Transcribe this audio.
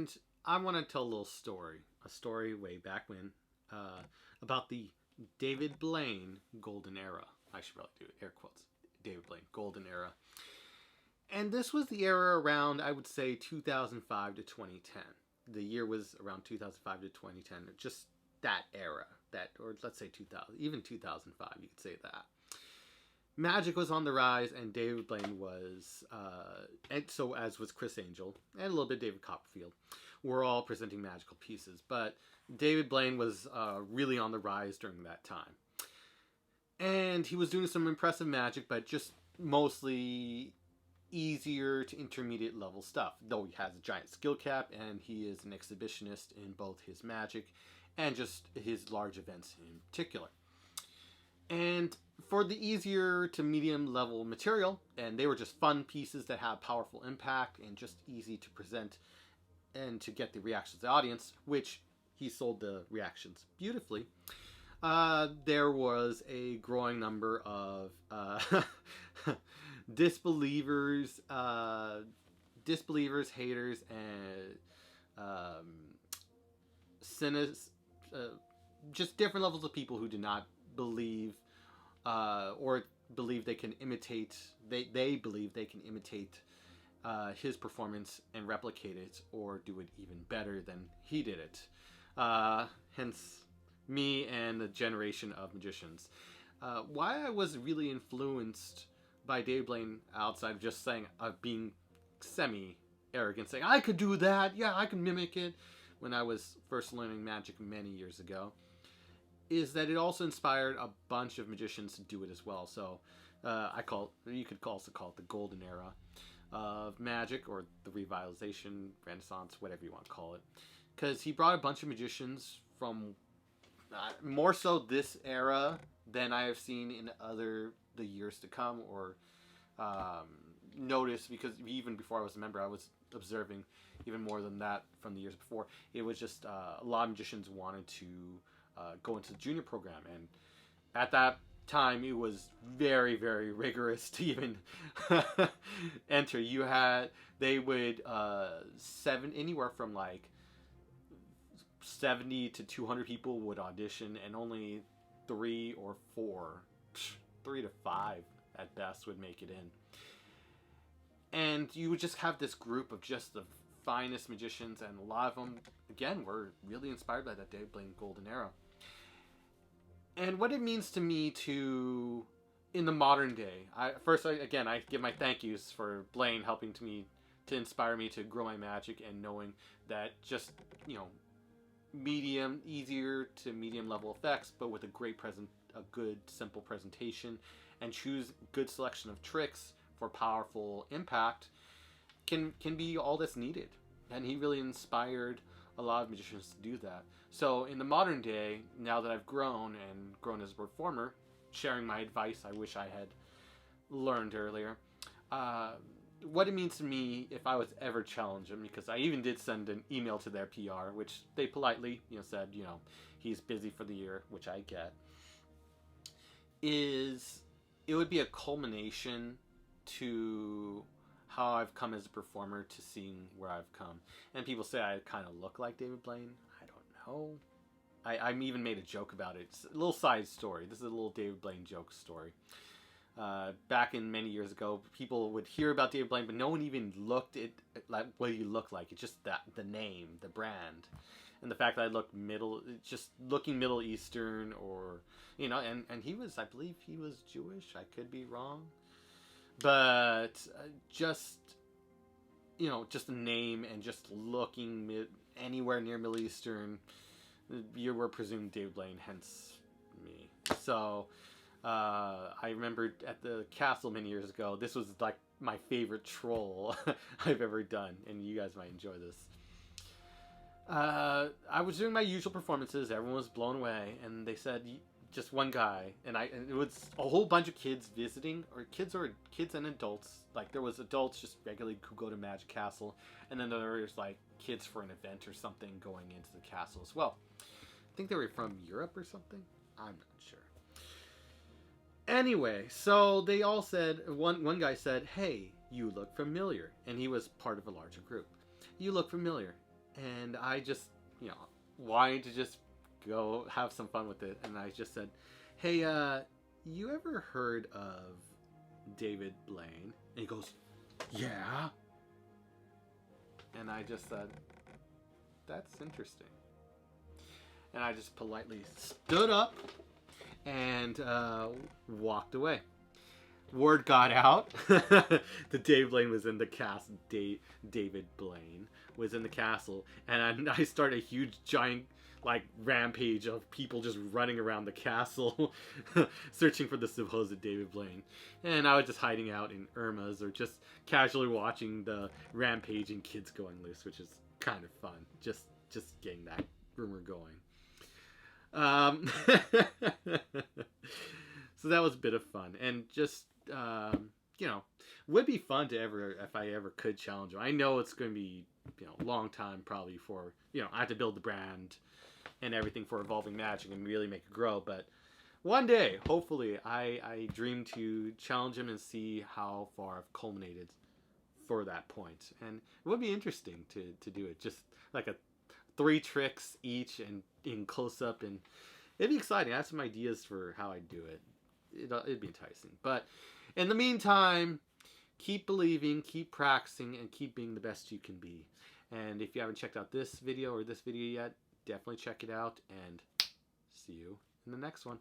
And I want to tell a story way back when, about the David Blaine golden era. I should probably do air quotes. David Blaine golden era. And this was the era around, I would say, 2005 to 2010. The year was around 2005 to 2010. Just that era. Or let's say 2000, even 2005, you could say that. Magic was on the rise, and David Blaine was, and so as was Chris Angel, and a little bit David Copperfield, were all presenting magical pieces. But David Blaine was really on the rise during that time. And he was doing some impressive magic, but just mostly easier to intermediate level stuff. Though he has a giant skill cap, and he is an exhibitionist in both his magic and just his large events in particular. And for the easier to medium level material, and they were just fun pieces that have powerful impact and just easy to present and to get the reactions of the audience, which he sold the reactions beautifully. There was a growing number of disbelievers, haters, and just different levels of people who did not believe or believe they can imitate. They believe they can imitate his performance and replicate it, or do it even better than he did it. Hence, me and the generation of magicians. Why I was really influenced by David Blaine, outside of just saying being semi-arrogant, saying I could do that, yeah, I can mimic it, when I was first learning magic many years ago, is that it also inspired a bunch of magicians to do it as well. So you could also call it the golden era of magic, or the revitalization, renaissance, whatever you want to call it, because he brought a bunch of magicians from more so this era than I have seen in the years to come, or noticed, because even before I was a member, I was observing even more than that from the years before. It was just a lot of magicians wanted to go into the junior program, and at that time it was very, very rigorous to even enter. They would anywhere from like 70 to 200 people would audition, and only 3 to 5 at best would make it in. And you would just have this group of just the finest magicians, and a lot of them, again, were really inspired by that David Blaine golden era. And what it means to me in the modern day, I give my thank yous for Blaine helping to inspire me to grow my magic, and knowing that just, easier to medium level effects, but with a good, simple presentation, and choose good selection of tricks for powerful impact, can be all that's needed. And he really inspired a lot of magicians to do that. So in the modern day, now that I've grown as a performer, sharing my advice I wish I had learned earlier, what it means to me if I was ever challenge him, because I even did send an email to their PR, which they politely said he's busy for the year, which I get, is it would be a culmination to how I've come as a performer to seeing where I've come. And people say I kind of look like David Blaine. I don't know. I even made a joke about it. It's a little side story. This is a little David Blaine joke story. Back in many years ago, people would hear about David Blaine, but no one even looked at like what he looked like. It's just the name, the brand, and the fact that I looked looking Middle Eastern, or and he was, I believe he was Jewish. I could be wrong, but just the name and just looking anywhere near Middle Eastern, you were presumed David Blaine, hence me. So I remember at the castle many years ago, this was like my favorite troll I've ever done, and you guys might enjoy this. I was doing my usual performances, everyone was blown away, and they said, just one guy, and it was a whole bunch of kids visiting, or kids and adults. Like, there was adults just regularly who go to Magic Castle, and then there was like kids for an event or something going into the castle as well. I think they were from Europe or something. I'm not sure. Anyway, so they all said, one guy said, "Hey, you look familiar," and he was part of a larger group. "You look familiar." And I just, you know, wanted to just go have some fun with it. And I just said, hey, you ever heard of David Blaine? And he goes, yeah. And I just said, that's interesting. And I just politely stood up and walked away. Word got out that David Blaine was in the castle. David Blaine was in the castle, and I started a huge, giant, like, rampage of people just running around the castle, searching for the supposed David Blaine. And I was just hiding out in Irma's or just casually watching the rampaging kids going loose, which is kind of fun. Just getting that rumor going. So that was a bit of fun, and just you know, would be fun to ever, if I ever could challenge him. I know it's going to be, you know, a long time probably for, you know, I have to build the brand and everything for Evolving Magic and really make it grow. But one day, hopefully, I dream to challenge him and see how far I've culminated for that point. And it would be interesting to do it, just like a 3 tricks each and in close up, and it'd be exciting. I have some ideas for how I'd do it. It'd be enticing. But in the meantime, keep believing, keep practicing, and keep being the best you can be. And if you haven't checked out this video or this video yet, definitely check it out, and see you in the next one.